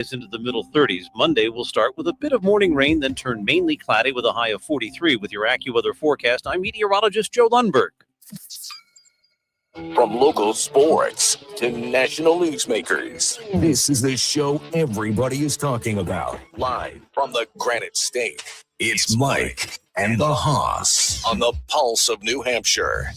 Into the middle 30s. Monday will start with a bit of morning rain, then turn mainly cloudy with a high of 43. With your AccuWeather forecast, I'm meteorologist Joe Lundberg. From local sports to national newsmakers, this is the show everybody is talking about. Live from the Granite State, it's Mike and the Hoss on the Pulse of New Hampshire.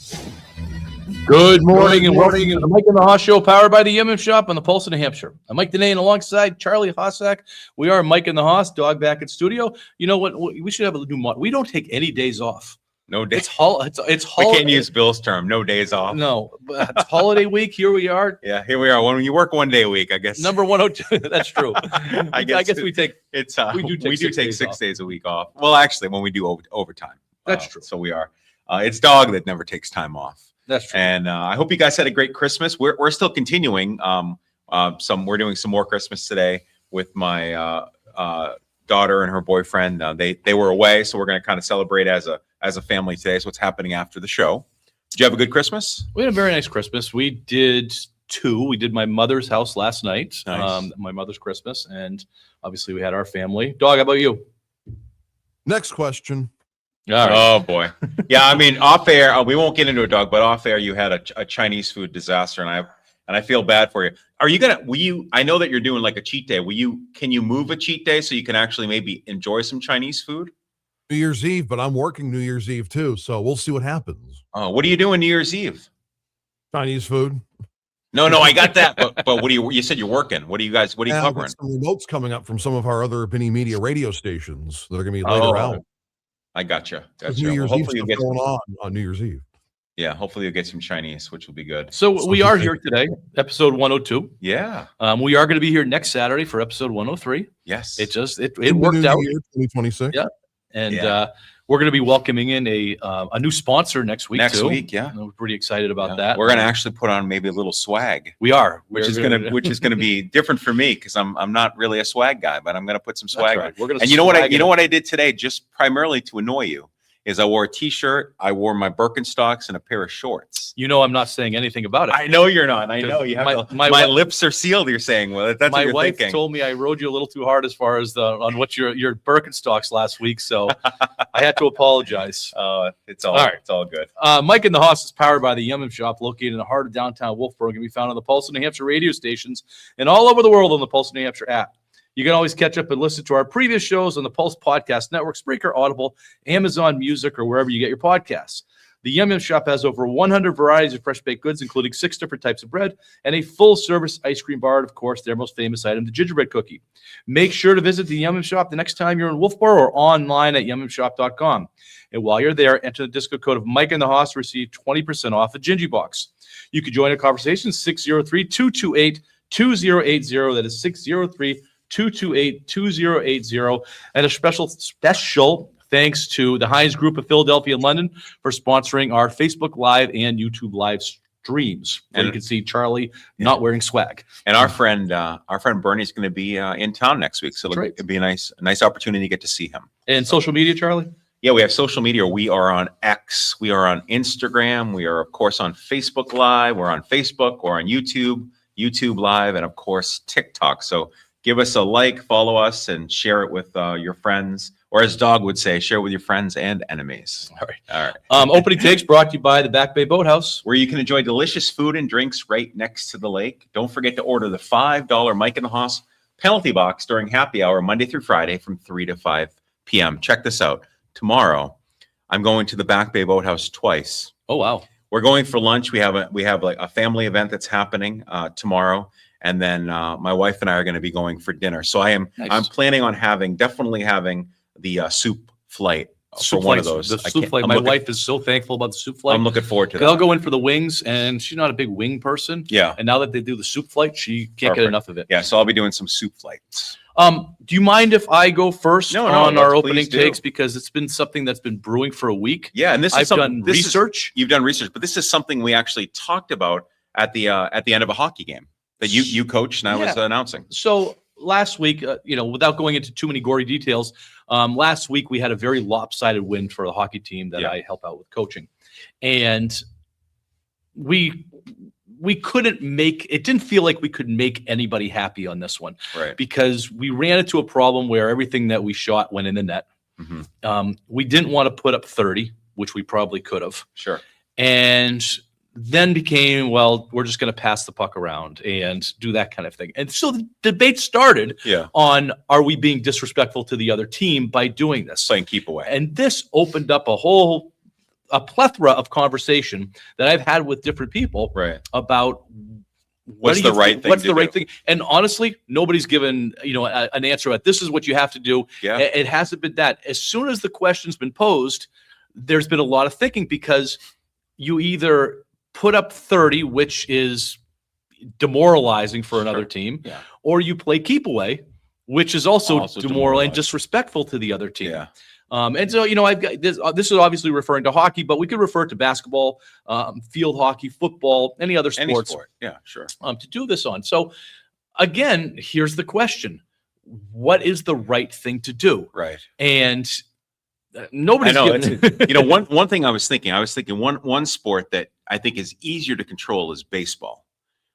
Good morning and welcome to the Mike and the Hoss Show, powered by the Yum Shop on the Pulse of New Hampshire. I'm Mike Deneen alongside Charlie Hossack. We are Mike and the Hoss, dog back in studio. You know what? We should have a new motto. We don't take any days off. No days. It's We can't use Bill's term. No days off. No, but it's holiday week. Here we are. Yeah, here we are. When you work 1 day a week, I guess. Number 102. That's true. I guess we take. It's we do take 6 days a week off. Well, actually, when we do overtime. That's true. So we are. It's dog that never takes time off. That's true. And I hope you guys had a great Christmas. We're still continuing. We're doing some more Christmas today with my daughter and her boyfriend. They were away, so we're going to kind of celebrate as a family today. So what's happening after the show? Did you have a good Christmas? We had a very nice Christmas. We did two. We did my mother's house last night. Nice. My mother's Christmas, and obviously we had our family. Dog, how about you? Next question. All right. Oh boy. Yeah, I mean, off air, we won't get into it, dog, but off air you had a Chinese food disaster, and I feel bad for you. I know that you're doing like a cheat day. Can you move a cheat day so you can actually maybe enjoy some Chinese food? New Year's Eve, but I'm working New Year's Eve too, so we'll see what happens. Oh, what are you doing New Year's Eve? Chinese food. No, I got that. But what you said you're working. What are you covering? Some remotes coming up from some of our other Mini Media radio stations that are going to be later out. I gotcha. New Year's Eve stuff going on New Year's Eve. Yeah, hopefully you'll get some Chinese, which will be good. So we are here today, episode 102. Yeah. We are going to be here next Saturday for episode 103. Yes. It worked out. 2026. Yeah. And we're going to be welcoming in a new sponsor next week. Next week, yeah. We're pretty excited about that. We're going to actually put on maybe a little swag. We are, which is going to be different for me because I'm not really a swag guy, but I'm going to put some swag on. We're going to. And you know what I did today, just primarily to annoy you, is I wore a T-shirt, I wore my Birkenstocks, and a pair of shorts. You know, I'm not saying anything about it. I know you're not. I know you have. My lips are sealed. You're saying, well, that's what you're thinking. My wife told me I rode you a little too hard as far as on what your Birkenstocks last week, so I had to apologize. It's all right. It's all good. Mike and the Hoss is powered by the Yum Shop, located in the heart of downtown Wolfboro. Can be found on the Pulse of New Hampshire radio stations and all over the world on the Pulse of New Hampshire app. You can always catch up and listen to our previous shows on the Pulse Podcast Network, Spreaker, Audible, Amazon Music, or wherever you get your podcasts. The Yum Shop has over 100 varieties of fresh baked goods, including 6 different types of bread, and a full-service ice cream bar, and, of course, their most famous item, the gingerbread cookie. Make sure to visit the Yum Shop the next time you're in Wolfboro or online at yumshop.com. And while you're there, enter the discount code of Mike and the Hoss to receive 20% off a Gingy Box. You can join a conversation, 603-228-2080. That is 603-228-2080, and a special thanks to the Heinz Group of Philadelphia and London for sponsoring our Facebook Live and YouTube Live streams. And you can see Charlie not wearing swag. And our friend Bernie is going to be in town next week, so it'll be a nice opportunity to get to see him. And social media, Charlie? Yeah, we have social media. We are on X. We are on Instagram. We are, of course, on Facebook Live. We're on Facebook. We're on YouTube Live, and of course TikTok. So give us a like, follow us, and share it with your friends. Or as Dog would say, share it with your friends and enemies. All right. Opening Takes brought to you by the Back Bay Boathouse, where you can enjoy delicious food and drinks right next to the lake. Don't forget to order the $5 Mike and the Hoss penalty box during happy hour, Monday through Friday from 3 to 5 p.m. Check this out. Tomorrow, I'm going to the Back Bay Boathouse twice. Oh, wow. We're going for lunch. We have like a family event that's happening tomorrow. And then my wife and I are going to be going for dinner. So I'm planning on definitely having the soup flight for one of those. The soup flight. My wife is so thankful about the soup flight. I'm looking forward to that. I'll go in for the wings, and she's not a big wing person. Yeah. And now that they do the soup flight, she can't get enough of it. Yeah. So I'll be doing some soup flights. Do you mind if I go first on our opening takes, because it's been something that's been brewing for a week? Yeah, and I've done research. You've done research, but this is something we actually talked about at the end of a hockey game that you coached and I was announcing. So last week, without going into too many gory details, last week we had a very lopsided win for the hockey team that I help out with coaching, and we we couldn't make it. Didn't feel like we could make anybody happy on this one, Right. because we ran into a problem where everything that we shot went in the net. We didn't want to put up 30, which we probably could have, Sure. and then became, well, we're just going to pass the puck around and do that kind of thing. And so the debate started Yeah. on, are we being disrespectful to the other team by doing this? Playing keep away. And this opened up a plethora of conversation that I've had with different people Right. about What's the right thing What's to the right do? thing? And honestly, nobody's given an answer at this is what you have to do. Yeah. It hasn't been that. As soon as the question's been posed, there's been a lot of thinking, because you either put up 30, which is demoralizing for another Sure. team, Yeah. or you play keep away, which is also, Also demoralizing, demoralizing. disrespectful to the other team. Yeah. And so, I've got this. This is obviously referring to hockey, but we could refer to basketball, field hockey, football, any other Any sports sport. Yeah. Sure. to do this on. So, again, here's the question: what is the right thing to do? Right. And nobody's I know. given. One thing I was thinking one sport that I think is easier to control is baseball,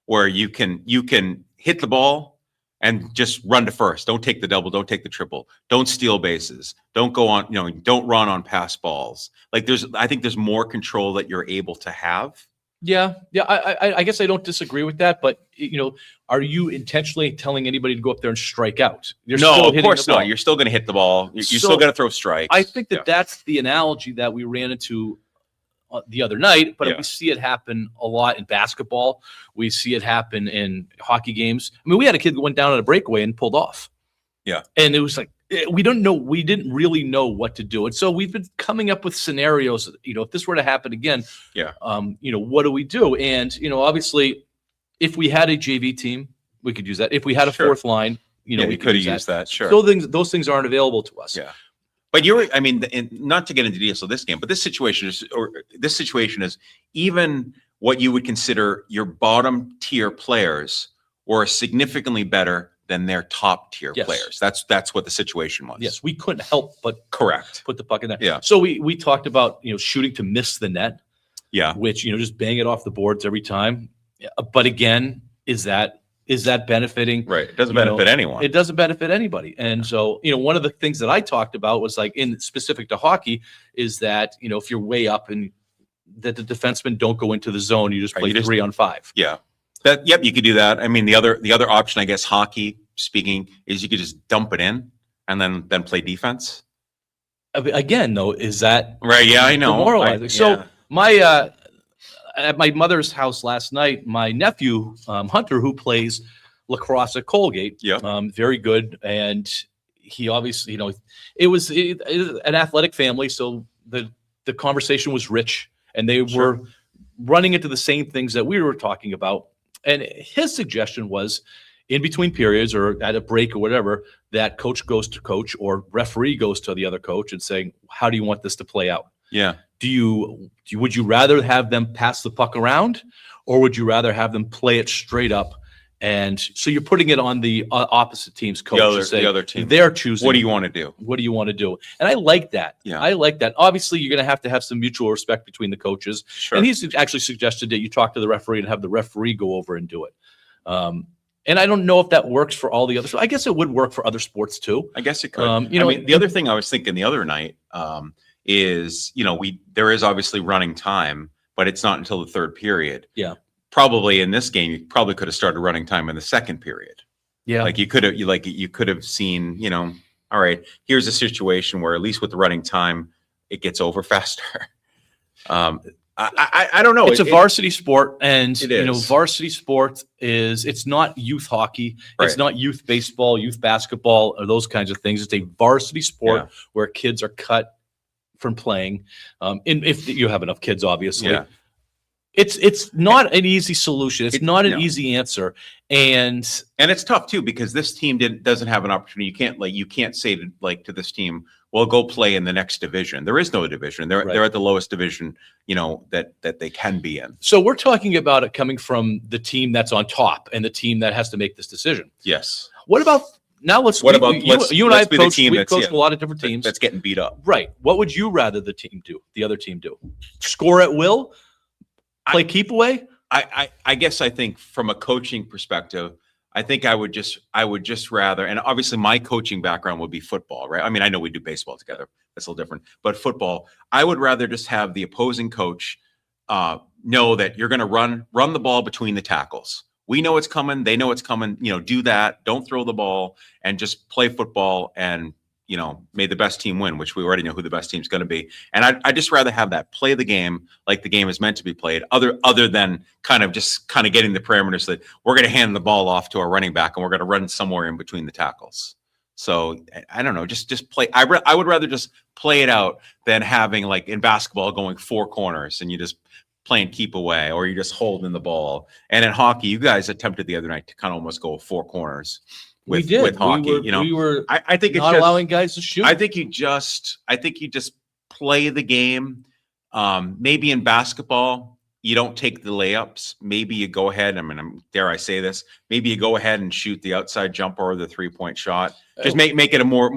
where you can hit the ball and just run to first. Don't take the double. Don't take the triple. Don't steal bases. Don't go on. Don't run on pass balls. Like I think there's more control that you're able to have. Yeah. I guess I don't disagree with that, but are you intentionally telling anybody to go up there and strike out? You're No, still of hitting course the ball. not. You're still going to hit the ball. You're So, still going to throw strikes. I think that Yeah. that's the analogy that we ran into the other night, but Yeah. we see it happen a lot in basketball. We see it happen in hockey games. I mean, we had a kid that went down on a breakaway and pulled off. Yeah. And it was like, we didn't really know what to do. And so we've been coming up with scenarios, if this were to happen again, Yeah. what do we do? And, obviously, if we had a JV team, we could use that. If we had a Sure. fourth line, Yeah, we you could have use used that. Sure. Those things aren't available to us. Yeah. But not to get into details of this game, but this situation is even what you would consider your bottom tier players were significantly better than their top tier Yes. players. That's what the situation was. Yes, we couldn't help but Correct. put the puck in there. Yeah. So we talked about shooting to miss the net, Yeah. which just bang it off the boards every time. Yeah, but again, is that benefiting? Right. It doesn't You know, benefit anyone. It doesn't benefit anybody. And so one of the things that I talked about was like in specific to hockey is that if you're way up and that the defensemen don't go into the zone, you just Right, play you just- 3-on-5. Yeah. Yep, you could do that. I mean, the other option, I guess, hockey speaking, is you could just dump it in and then play defense. Again, though, is that Right. Yeah, I know. demoralizing? So my at my mother's house last night, my nephew Hunter, who plays lacrosse at Colgate, Yeah. very good, and he obviously, it was an athletic family, so the conversation was rich, and they Sure. were running into the same things that we were talking about. And his suggestion was, in between periods or at a break or whatever, that coach goes to coach or referee goes to the other coach and saying, "How do you want this to play out? Yeah. Would you rather have them pass the puck around, or would you rather have them play it straight up?" And so you're putting it on the opposite team's coach. other- to say, the other team. They're choosing. What do you want to do? What do you want to do? And I like that. Yeah. I like that. Obviously, you're going to have some mutual respect between the coaches. Sure. And he's actually suggested that you talk to the referee and have the referee go over and do it. And I don't know if that works for all the others. I guess it would work for other sports too. I guess it could. The other thing I was thinking the other night is, there is obviously running time, but it's not until the third period. Yeah. Probably in this game, you probably could have started running time in the second period. Yeah. Like you could have seen, all right, here's a situation where at least with the running time, it gets over faster. I don't know. It's a varsity sport, and It is. varsity sport it's not youth hockey, it's Right. not youth baseball, youth basketball, or those kinds of things. It's a varsity sport Yeah. where kids are cut from playing. If you have enough kids, obviously. Yeah. It's not an easy solution. It's not an no. easy answer, and And it's tough too because this team doesn't have an opportunity. You can't say to this team, "Well, go play in the next division." There is no division. They're Right. at the lowest division, that they can be in. so we're talking about it coming from the team that's on top and the team that has to make this decision. Yes. What about now? Let's you and I have be the coached. team We've that's coached a lot of different teams. that's getting beat up. Right. What would you rather the other team do? Score at will? Play keep away? I guess I think from a coaching perspective, I think I would just rather, and obviously my coaching background would be football, right? I mean, I know we do baseball together. That's a little different, but football, I would rather just have the opposing coach know that you're going to run the ball between the tackles. We know it's coming. They know it's coming. Do that. Don't throw the ball and just play football and, may the best team win, which we already know who the best team's going to be. And I'd just rather have that, play the game like the game is meant to be played, other than kind of getting the parameters that we're going to hand the ball off to our running back and we're going to run somewhere in between the tackles. So I don't know, just play. I would rather just play it out than having, like in basketball, going 4 corners and you just playing keep away, or you're just holding the ball. And in hockey, you guys attempted the other night to kind of almost go 4 corners. We did. With hockey, we were I think it's not just allowing guys to shoot. I think you just play the game. Maybe in basketball, you don't take the layups. Maybe you go ahead. I mean, dare I say this? Maybe you go ahead and shoot the outside jumper or the 3-point shot. Just make it a more.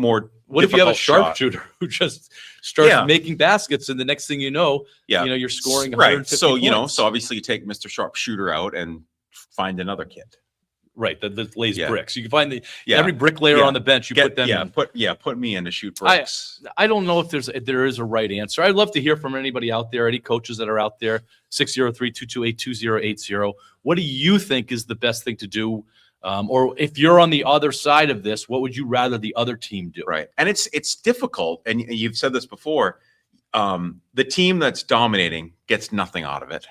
What if you have a difficult sharpshooter who just starts making baskets, and the next thing you know, you're scoring 150 So points. so obviously you take Mr. Sharpshooter out and find another kid. Right, that lays bricks. You can find every bricklayer Yeah. on the bench. You put them in. Put me in to shoot bricks. I don't know if there is a right answer. I'd love to hear from anybody out there, any coaches that are out there. 603-228-2080. What do you think is the best thing to do? Or if you're on the other side of this, what would you rather the other team do? Right, and it's difficult, and you've said this before. The team that's dominating gets nothing out of it,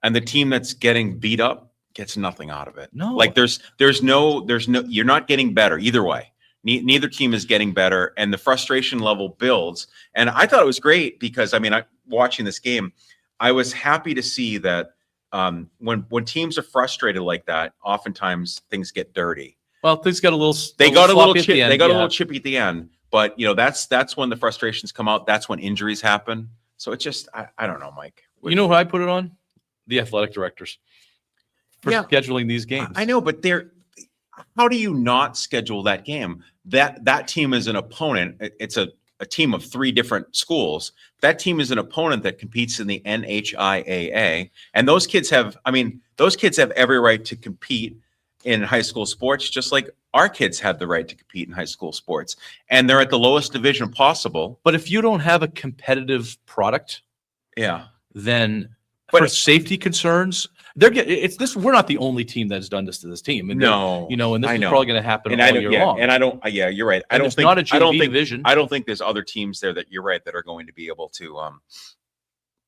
and the team that's getting beat up gets nothing out of it. No, like there's no, you're not getting better either way. Neither team is getting better, and the frustration level builds. And I thought it was great because, I mean, watching this game, I was happy to see that when teams are frustrated like that, oftentimes things get dirty. Well, things got a little. They got a little sloppy at chip. the end, They got a little chippy at the end. But that's when the frustrations come out. That's when injuries happen. So it's just I don't know, Mike. You know who I put it on? The athletic directors for scheduling these games. I know, but how do you not schedule that game? That team is an opponent. It's a team of 3 different schools. That team is an opponent that competes in the NHIAA, and those kids have every right to compete in high school sports, just like our kids have the right to compete in high school sports, and they're at the lowest division possible. But if you don't have a competitive product, then for safety concerns, we're not the only team that's done this to this team. And no, and this is probably going to happen all year long. And I don't. Yeah, you're right. I don't think. Not a JV division. I don't think there's other teams there that you're right that are going to be able to.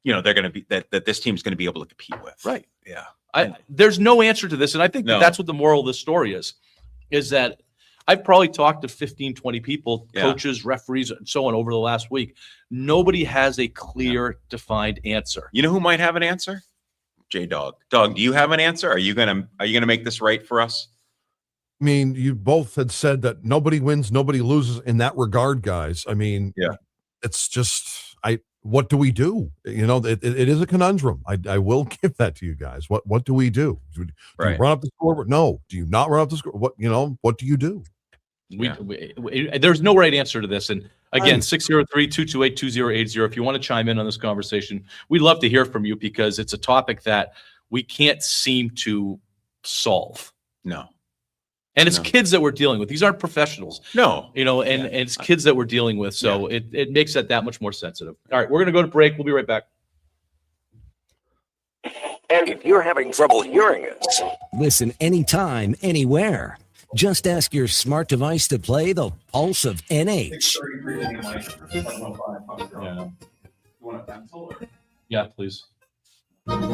They're going to be that this team's going to be able to compete with. Right. Yeah. There's no answer to this, and I think that's what the moral of this story is that I've probably talked to 15, 20 people, coaches, referees, and so on over the last week. Nobody has a clear, defined answer. You know who might have an answer? J-Dog. Dog, do you have an answer? Are you gonna make this right for us? I mean, you both had said that nobody wins, nobody loses in that regard, guys. I mean, it's just what do we do? It is a conundrum. I will give that to you guys. What do we do? Do you run up the scoreboard? No. Do you not run up the score? What do you do? There's no right answer to this. And again, 603-228-2080. If you want to chime in on this conversation, we'd love to hear from you because it's a topic that we can't seem to solve. No. And it's kids that we're dealing with. These aren't professionals. No. And it's kids that we're dealing with. So it makes that much more sensitive. All right, we're going to go to break. We'll be right back. And if you're having trouble hearing us, listen anytime, anywhere. Just ask your smart device to play the Pulse of NH. Yeah, please. Our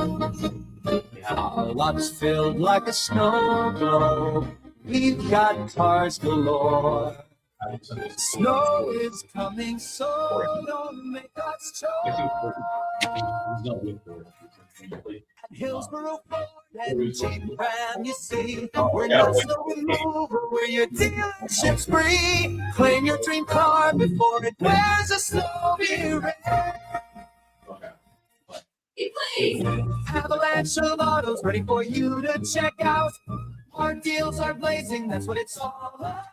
lots filled like a snow globe. We've got cars galore. Snow is coming, so don't make us choke. Hillsborough Ford and Jeep Ram, you see, we're not snow removal, we're your dealership's free. Claim your dream car before it wears a snowy red. Avalanche of autos ready for you to check out. Our deals are blazing, that's what it's all about.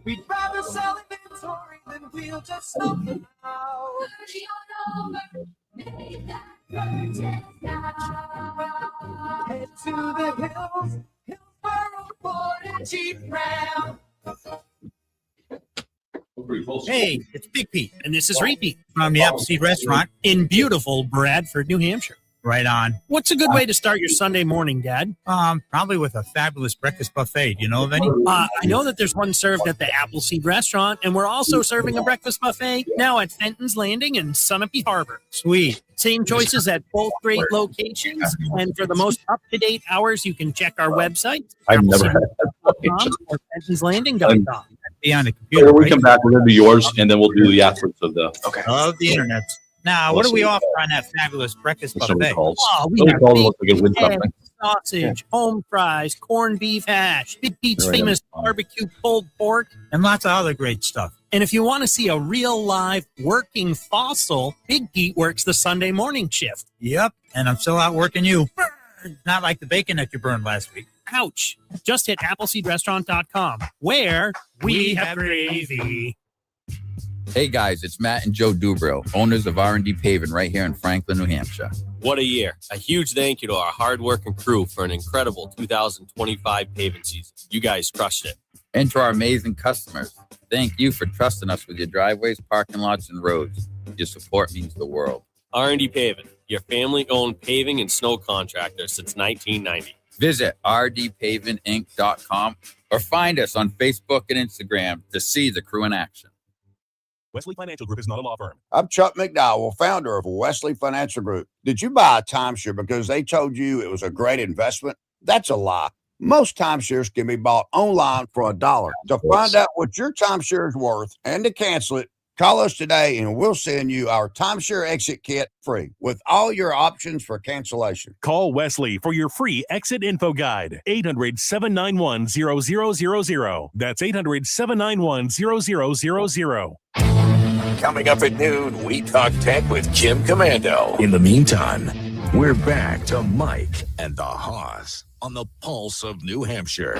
We'd rather sell inventory than we'll just sell them out. to the hills, Hillsboro, Ford and Jeep Ram. Hey, it's Big Pete, and this is Repeat from the Appleseed Restaurant in beautiful Bradford, New Hampshire. Right on. What's a good way to start your Sunday morning, Dad? Probably with a fabulous breakfast buffet. Do you know of any? I know that there's one served at the Appleseed Restaurant, and we're also serving a breakfast buffet now at Fenton's Landing and Sunapee Harbor. Sweet. Same choices at both great locations, and for the most up-to-date hours, you can check our website. I've never had that. Or FentonsLanding.com. Be on the computer. When we come back, we're going to do yours, and then we'll do the afterwards of the. Okay. Love the internet. Now, what do we offer on that fabulous breakfast buffet? Oh, we have bacon, eggs, sausage, home fries, corned beef hash, Big Pete's famous barbecue pulled pork, And lots of other great stuff. and if you want to see a real live working fossil, Big Pete works the Sunday morning shift. Yep, and I'm still out working you. Not like the bacon that you burned last week. Ouch. Just hit AppleseedRestaurant.com, where we have gravy. Hey guys, it's Matt and Joe Dubril, owners of R&D Paving right here in Franklin, New Hampshire. What a year. A huge thank you to our hard-working crew for an incredible 2025 paving season. You guys crushed it. And to our amazing customers, thank you for trusting us with your driveways, parking lots, and roads. Your support means the world. R&D Paving, your family-owned paving and snow contractor since 1990. Visit rdpavinginc.com or find us on Facebook and Instagram to see the crew in action. Wesley Financial Group is not a law firm. I'm Chuck McDowell, founder of Wesley Financial Group. Did you buy a timeshare because they told you it was a great investment? That's a lie. Most timeshares can be bought online for $1. To find out what your timeshare is worth and to cancel it, call us today and we'll send you our timeshare exit kit free with all your options for cancellation. Call Wesley for your free exit info guide. 800-791-0000. That's 800-791-0000. Coming up at noon, we talk tech with Kim Commando. In the meantime, we're back to Mike and the Hoss on the Pulse of New Hampshire.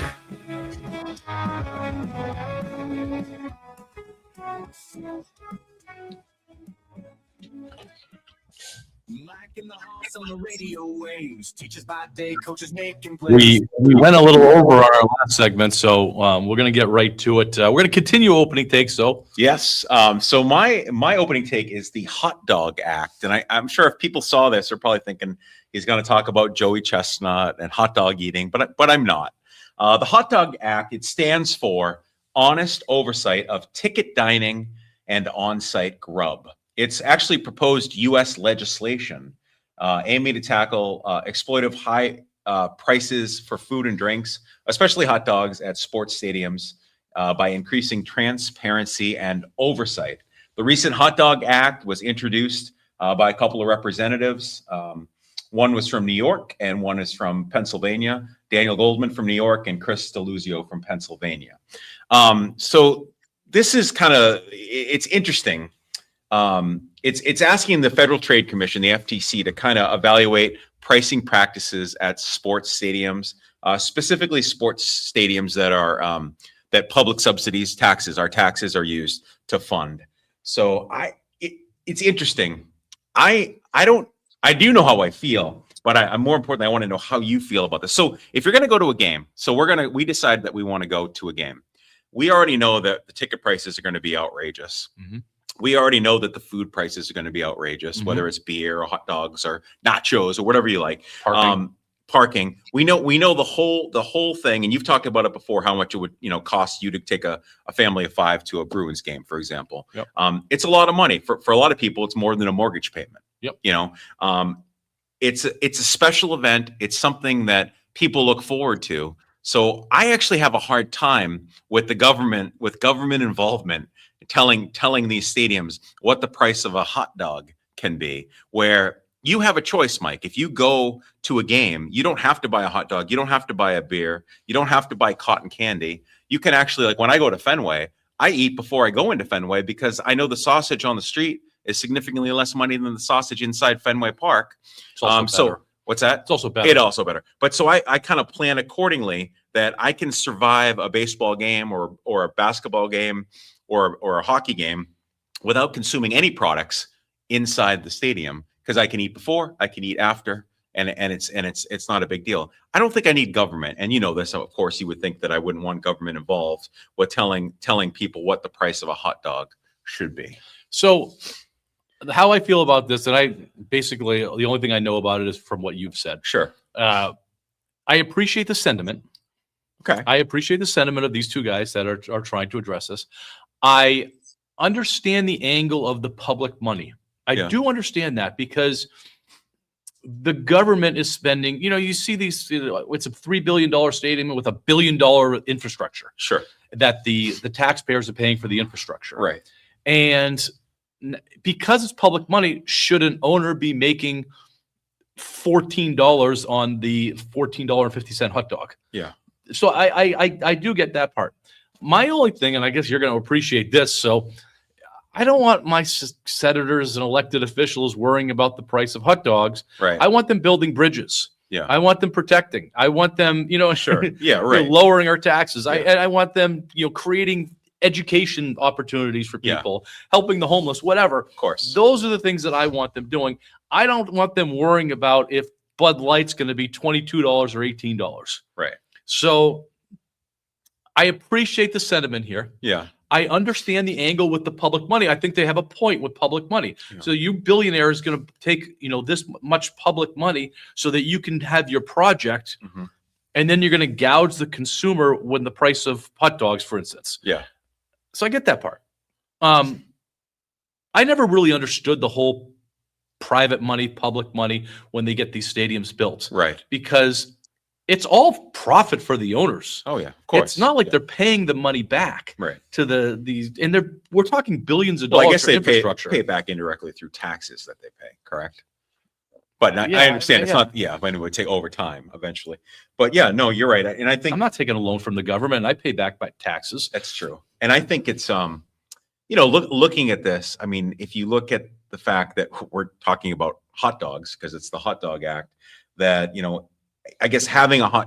Mike and the Hoss on the radio waves. Teachers by day, coaches making plays. We went a little over on our last segment, so we're going to get right to it. We're going to continue opening takes, though. Yes. So my opening take is the Hot Dog Act, and I'm sure if people saw this, they're probably thinking he's going to talk about Joey Chestnut and hot dog eating, but I'm not. The Hot Dog Act, it stands for Honest Oversight of Ticket Dining and On-Site Grub. It's actually proposed U.S. legislation aiming to tackle exploitive high prices for food and drinks, especially hot dogs at sports stadiums, by increasing transparency and oversight. The recent Hot Dog Act was introduced by a couple of representatives. One was from New York and one is from Pennsylvania. Daniel Goldman from New York and Chris Deluzio from Pennsylvania. So this is it's interesting. It's asking the Federal Trade Commission, the FTC, to kind of evaluate pricing practices at sports stadiums, specifically sports stadiums that are that public subsidies, our taxes are used to fund. So it's interesting. I do know how I feel, but I'm more importantly, I want to know how you feel about this. So if you're going to go to a game, we decide that we want to go to a game. We already know that the ticket prices are going to be outrageous. Mm-hmm. We already know that the food prices are going to be outrageous, mm-hmm. whether it's beer or hot dogs or nachos or whatever you like. Parking. We know the whole thing, and you've talked about it before, how much it would cost you to take a family of 5 to a Bruins game, for example. Yep. It's a lot of money for a lot of people. It's more than a mortgage payment. Yep. It's a special event. It's something that people look forward to. So I actually have a hard time with government involvement, telling these stadiums what the price of a hot dog can be, where you have a choice, Mike. If you go to a game, you don't have to buy a hot dog. You don't have to buy a beer. You don't have to buy cotton candy. You can actually, like when I go to Fenway, I eat before I go into Fenway because I know the sausage on the street is significantly less money than the sausage inside Fenway Park. So what's that? It's also better. It's also better. But so I kind of plan accordingly that I can survive a baseball game or a basketball game or a hockey game without consuming any products inside the stadium, because I can eat before, I can eat after, and it's not a big deal. I don't think I need government, and you know this. Of course, you would think that I wouldn't want government involved with telling people what the price of a hot dog should be. So how I feel about this, and I basically the only thing I know about it is from what you've said. Sure. I appreciate the sentiment. Okay. I appreciate the sentiment of these two guys that are trying to address this. I understand the angle of the public money. I do understand that because the government is spending, you see these, it's a $3 billion stadium with $1 billion infrastructure. Sure. That the taxpayers are paying for the infrastructure. Right. And because it's public money, should an owner be making $14 on the $14.50 hot dog? Yeah. So I do get that part. My only thing, and I guess you're going to appreciate this, so I don't want my senators and elected officials worrying about the price of hot dogs. Right. I want them building bridges. Yeah. I want them protecting. I want them, Sure. Yeah. Right. lowering our taxes. Yeah. I want them, creating education opportunities for people, helping the homeless, whatever. Of course. Those are the things that I want them doing. I don't want them worrying about if Bud Light's going to be $22 or $18. Right. So I appreciate the sentiment here. Yeah. I understand the angle with the public money. I think they have a point with public money. Yeah. So you billionaire is going to take, this much public money so that you can have your project, and then you're going to gouge the consumer when the price of hot dogs, for instance. Yeah. So I get that part. I never really understood the whole private money, public money when they get these stadiums built. Right. Because it's all profit for the owners. Oh yeah, of course. It's not like they're paying the money back to these, and we're talking billions of dollars. Well, I guess for they infrastructure. pay back indirectly through taxes that they pay. Correct. But I understand it's not. Yeah, but it would take over time eventually. But yeah, no, you're right. And I think I'm not taking a loan from the government. I pay back by taxes. That's true. And I think it's looking at this. I mean, if you look at the fact that we're talking about hot dogs because it's the Hot Dog Act, that I guess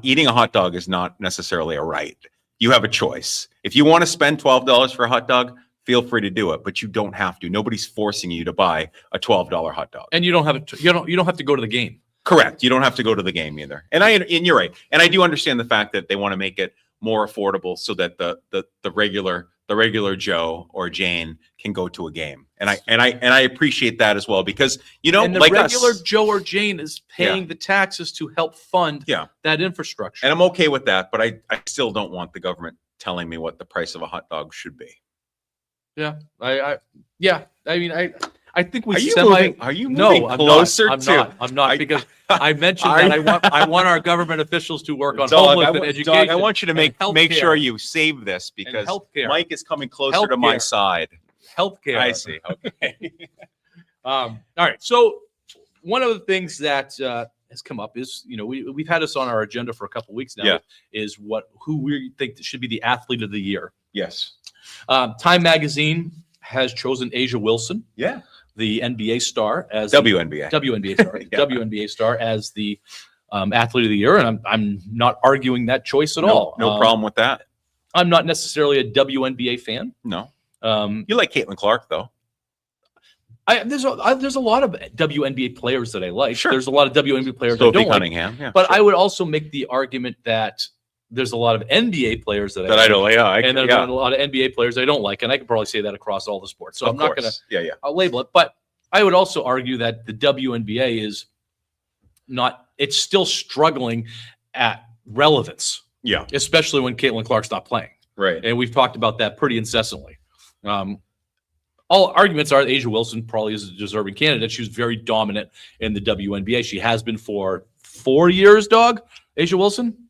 eating a hot dog is not necessarily a right. You have a choice. If you want to spend $12 for a hot dog, feel free to do it, but you don't have to. Nobody's forcing you to buy a $12 hot dog. And you don't have you don't have to go to the game. Correct. You don't have to go to the game either. And you're right. And I do understand the fact that they want to make it more affordable so that the regular Joe or Jane can go to a game. And I appreciate that as well because and the like regular us, Joe or Jane is paying the taxes to help fund that infrastructure. And I'm okay with that, but I still don't want the government telling me what the price of a hot dog should be. Yeah. I mean, I think we Are you moving closer to? I'm not because I mentioned that I want our government officials to work on homeless and education. Dog, I want you to make sure you save this because Mike is coming closer to my side. Healthcare. I see. Okay. All right. So one of the things that has come up is, we've had this on our agenda for a couple of weeks now. Yeah. Is who we think should be the athlete of the year. Yes. Time Magazine has chosen Asia Wilson. Yeah. The NBA star as WNBA star, WNBA star as the athlete of the year, and I'm not arguing that choice at all. No problem with that. I'm not necessarily a WNBA fan. No. You like Caitlin Clark though. There's a lot of WNBA players that I like. Sure. There's a lot of WNBA players Sophie I don't Cunningham, like. yeah, but sure. I would also make the argument that there's a lot of NBA players that I don't like. And there's a lot of NBA players I don't like, and I can probably say that across all the sports. So I'm not going to I'll label it. But I would also argue that the WNBA is not. It's still struggling at relevance. Yeah. Especially when Caitlin Clark's not playing. Right. And we've talked about that pretty incessantly. All arguments are that Asia Wilson probably is a deserving candidate. She was very dominant in the WNBA. She has been for 4 years, dog. Asia Wilson?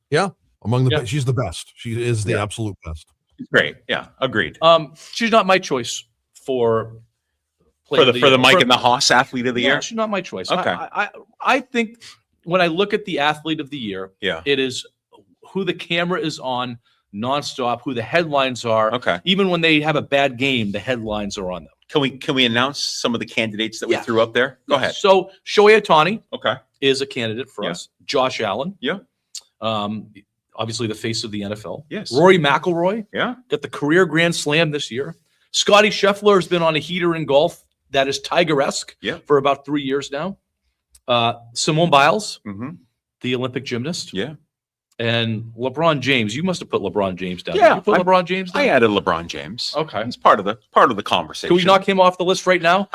Yeah. Among the she's the best. She is the absolute best. Great. Yeah. Agreed. She's not my choice for the Mike and the Haas athlete of the year. She's not my choice. Okay. I think when I look at the athlete of the year, it is who the camera is on nonstop, who the headlines are. Okay. Even when they have a bad game, the headlines are on them. Can we announce some of the candidates that we threw up there? Go ahead. So Shohei Ohtani is a candidate for us. Josh Allen. Yeah. Obviously the face of the NFL. Yes. Rory McIlroy. Yeah. Got the career Grand Slam this year. Scotty Scheffler has been on a heater in golf that is Tiger-esque for about 3 years now. Simone Biles, Mm-hmm. the Olympic gymnast. Yeah. And LeBron James. You must have put LeBron James down. Yeah, Did you put LeBron James down? I added LeBron James. Okay. He's part of the conversation. Can we knock him off the list right now?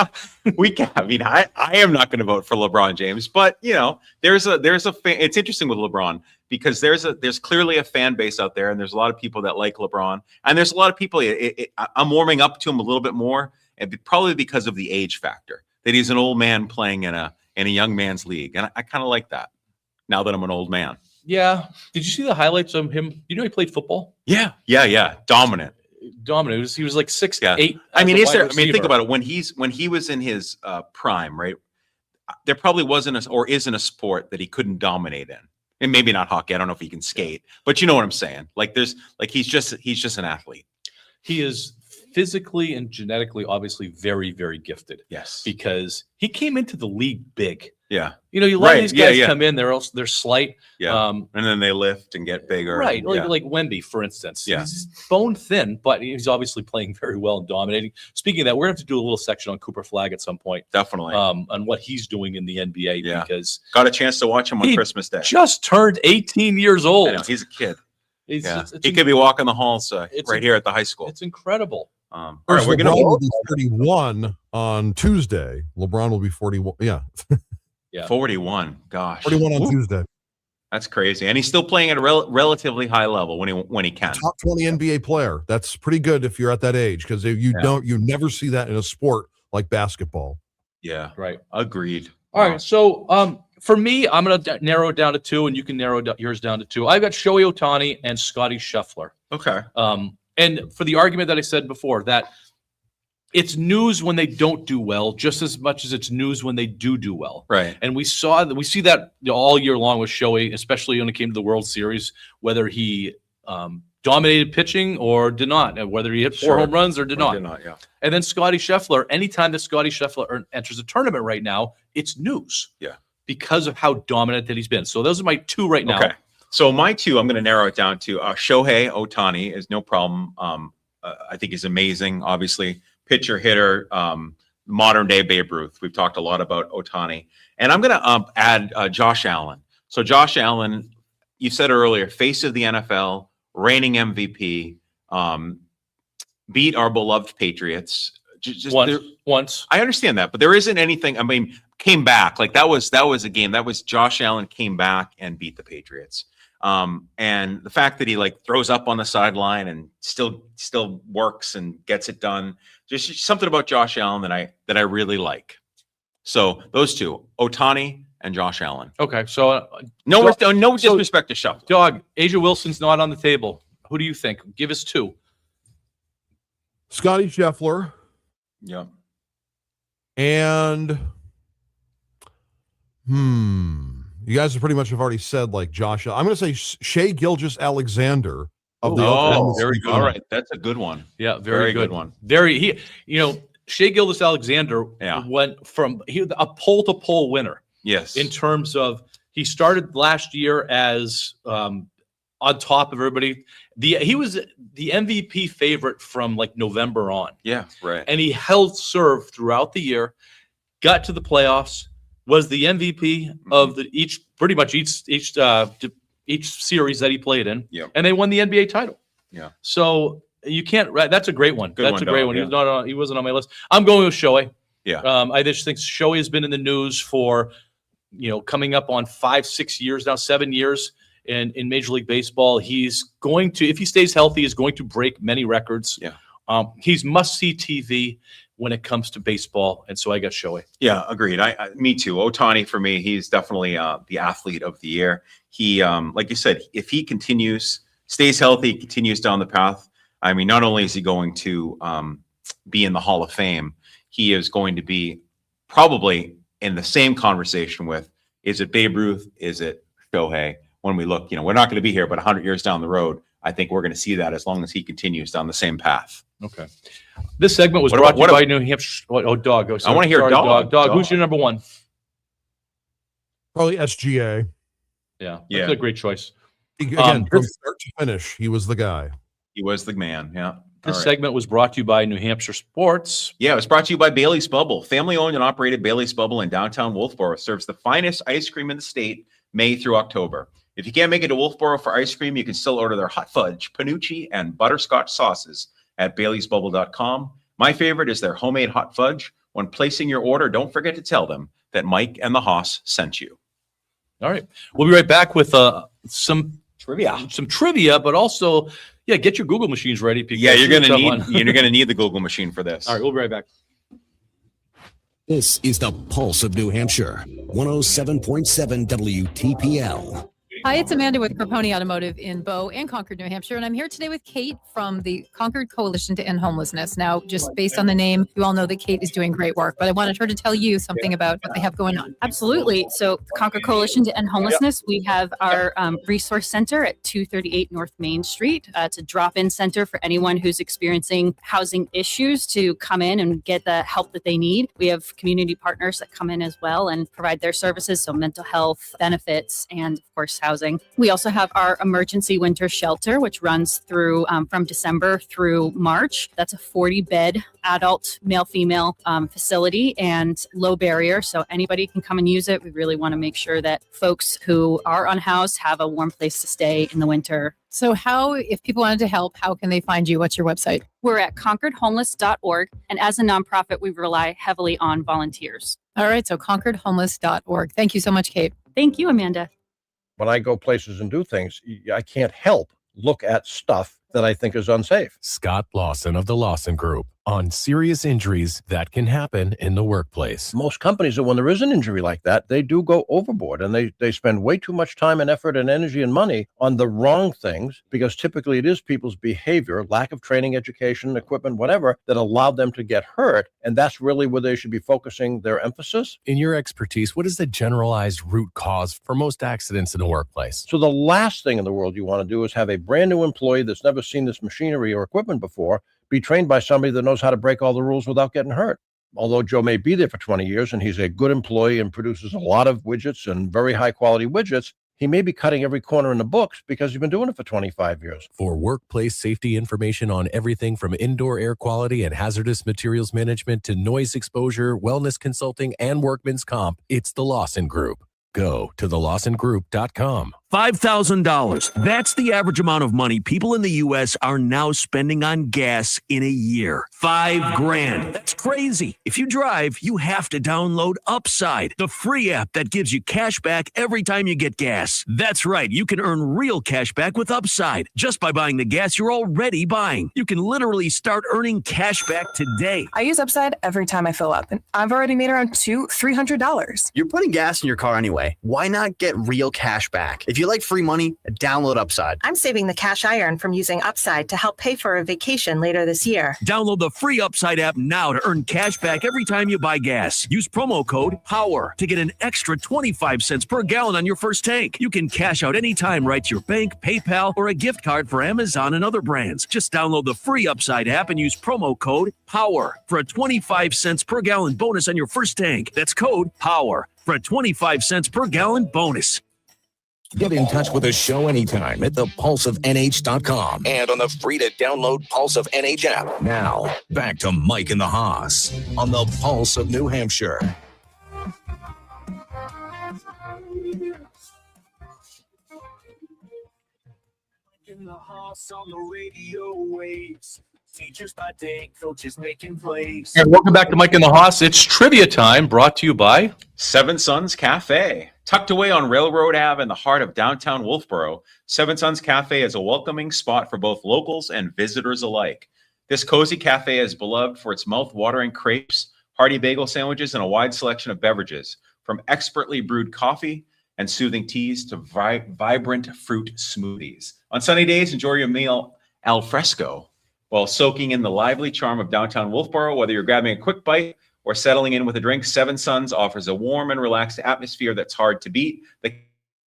We can. I mean, I am not going to vote for LeBron James, but there's a it's interesting with LeBron because there's clearly a fan base out there, and there's a lot of people that like LeBron, and there's a lot of people. I'm warming up to him a little bit more, and probably because of the age factor that he's an old man playing in a young man's league, and I kind of like that now that I'm an old man. Yeah. Did you see the highlights of him? You know he played football? Yeah. Dominant. He was like 6'8". I mean, think about it. When he was in his prime, right? There probably wasn't or isn't a sport that he couldn't dominate in. And maybe not hockey. I don't know if he can skate, but you know what I'm saying? He's just an athlete. He is physically and genetically obviously very, very gifted. Yes. Because he came into the league big. Yeah. You let these guys come in, they're slight. Yeah. And then they lift and get bigger. Right. Like Wemby, for instance. Yeah. He's bone thin, but he's obviously playing very well and dominating. Speaking of that, we're going to have to do a little section on Cooper Flagg at some point. Definitely. On what he's doing in the NBA because got a chance to watch him on Christmas Day. Just turned 18 years old. I know, he's a kid. He It's could be walking the halls right here at the high school. It's incredible. All right, we're LeBron will be 31 on Tuesday. LeBron will be 41. Yeah. 41. Gosh. 41 on Tuesday. That's crazy. And he's still playing at a relatively high level when he can. Top 20 NBA player. That's pretty good if you're at that age because you never see that in a sport like basketball. Yeah. Right. Agreed. All right. So for me, I'm going to narrow it down to two, and you can narrow yours down to two. I've got Shohei Ohtani and Scotty Scheffler. Okay. And for the argument that I said before, that it's news when they don't do well, just as much as it's news when they do well. Right. And we see that all year long with Shohei, especially when it came to the World Series, whether he dominated pitching or did not, whether he hit 4 home runs or did not. Yeah. And then Scotty Scheffler, anytime that Scotty Scheffler enters a tournament right now, it's news. Yeah. Because of how dominant that he's been. So those are my two right now. Okay. So my two, I'm going to narrow it down to Shohei Ohtani is no problem. I think he's amazing. Obviously, pitcher, hitter, modern day Babe Ruth. We've talked a lot about Ohtani, and I'm going to add Josh Allen. So Josh Allen, you said earlier, face of the NFL, reigning MVP, beat our beloved Patriots. Once. I understand that, but there isn't anything. I mean, came back like that was a game. That was Josh Allen came back and beat the Patriots. And the fact that he throws up on the sideline and still works and gets it done, just something about Josh Allen that I really like. So those two, Ohtani and Josh Allen. Okay, so no disrespect to Scheffler. Dog, Asia Wilson's not on the table. Who do you think? Give us two. Scotty Scheffler. Yeah. And you guys have pretty much already said Josh. I'm going to say Shea Gilgeous-Alexander of the Oklahoma very City good. All right, that's a good one. Yeah, very good one. Shea Gilgeous-Alexander went from a pole-to-pole winner. Yes. In terms of he started last year as on top of everybody. He was the MVP favorite from November on. Yeah, right. And he held serve throughout the year, got to the playoffs, was the MVP of each series that he played in. Yep. And they won the NBA title. Yeah. So you can't. That's a great one. Good That's one, a great dog, one. yeah. He wasn't on my list. I'm going with Shohei. Yeah. I just think Shohei has been in the news for coming up on 5-6 years now, 7 years in Major League Baseball. He's going to, if he stays healthy, is going to break many records. Yeah. He's must-see TV when it comes to baseball, and so I got Shohei. Yeah, agreed. Me too. Ohtani for me, he's definitely the athlete of the year. He, like you said, if he stays healthy, continues down the path. I mean, not only is he going to be in the Hall of Fame, he is going to be probably in the same conversation with, is it Babe Ruth? Is it Shohei? When we look, we're not going to be here, but 100 years down the road, I think we're going to see that as long as he continues down the same path. Okay. This segment was brought to you by New Hampshire. Dog. I want to hear Dog. Dog. Who's your number one? Probably SGA. Yeah. That's a great choice. Again, from start to finish, he was the guy. He was the man. Yeah. This All right. segment was brought to you by New Hampshire Sports. Yeah, it was brought to you by Bailey's Bubble. Family-owned and operated Bailey's Bubble in downtown Wolfboro serves the finest ice cream in the state May through October. If you can't make it to Wolfboro for ice cream, you can still order their hot fudge, panucci, and butterscotch sauces at baileysbubble.com. My favorite is their homemade hot fudge. When placing your order, don't forget to tell them that Mike and the Haas sent you. All right. We'll be right back with some trivia, but also, get your Google machines ready. Because You're gonna need the Google machine for this. All right, we'll be right back. This is the Pulse of New Hampshire, 107.7 WTPL. Hi, it's Amanda with Croponi Automotive in Bow and Concord, New Hampshire, and I'm here today with Kate from the Concord Coalition to End Homelessness. Now, just based on the name, you all know that Kate is doing great work, but I wanted her to tell you something about what they have going on. Absolutely. So, Concord Coalition to End Homelessness, we have our resource center at 238 North Main Street. It's a drop-in center for anyone who's experiencing housing issues to come in and get the help that they need. We have community partners that come in as well and provide their services, so mental health, benefits, and of course, housing. We also have our emergency winter shelter, which runs through from December through March. That's a 40-bed adult male-female facility and low barrier, so anybody can come and use it. We really want to make sure that folks who are unhoused have a warm place to stay in the winter. So if people wanted to help, how can they find you? What's your website? We're at concordhomeless.org, and as a nonprofit, we rely heavily on volunteers. All right, so concordhomeless.org. Thank you so much, Kate. Thank you, Amanda. When I go places and do things, I can't help look at stuff that I think is unsafe. Scott Lawson of the Lawson Group on serious injuries that can happen in the workplace. Most companies, when there is an injury like that, they do go overboard and they spend way too much time and effort and energy and money on the wrong things, because typically it is people's behavior, lack of training, education, equipment, whatever, that allowed them to get hurt. And that's really where they should be focusing their emphasis. In your expertise, what is the generalized root cause for most accidents in the workplace? So the last thing in the world you want to do is have a brand new employee that's never seen this machinery or equipment before be trained by somebody that knows how to break all the rules without getting hurt. Although Joe may be there for 20 years and he's a good employee and produces a lot of widgets and very high quality widgets, he may be cutting every corner in the books because he's been doing it for 25 years. For workplace safety information on everything from indoor air quality and hazardous materials management to noise exposure, wellness consulting, and workman's comp, it's the Lawson Group. Go to thelawsongroup.com. $5,000. That's the average amount of money people in the U.S. are now spending on gas in a year. $5,000. That's crazy. If you drive, you have to download Upside, the free app that gives you cash back every time you get gas. That's right. You can earn real cash back with Upside just by buying the gas you're already buying. You can literally start earning cash back today. I use Upside every time I fill up, and I've already made around $300. You're putting gas in your car anyway. Why not get real cash back? If you like free money, download Upside. I'm saving the cash I earn from using Upside to help pay for a vacation later this year. Download the free Upside app now to earn cash back every time you buy gas. Use promo code POWER to get an extra 25 cents per gallon on your first tank. You can cash out anytime right to your bank, PayPal, or a gift card for Amazon and other brands. Just download the free Upside app and use promo code POWER for a 25 cents per gallon bonus on your first tank. That's code POWER for a 25 cents per gallon bonus. Get in touch with the show anytime at thepulseofnh.com and on the free to download Pulse of NH app. Now, back to Mike and the Haas on the Pulse of New Hampshire. In the Haas on the radio waves. Teachers by day, coaches making plays. And welcome back to Mike and the Haas. It's trivia time, brought to you by Seven Sons Cafe. Tucked away on Railroad Ave in the heart of downtown Wolfboro, Seven Sons Cafe is a welcoming spot for both locals and visitors alike. This cozy cafe is beloved for its mouth-watering crepes, hearty bagel sandwiches, and a wide selection of beverages, from expertly brewed coffee and soothing teas to vibrant fruit smoothies. On sunny days, enjoy your meal al fresco while soaking in the lively charm of downtown Wolfboro. Whether you're grabbing a quick bite or settling in with a drink, Seven Sons offers a warm and relaxed atmosphere that's hard to beat. The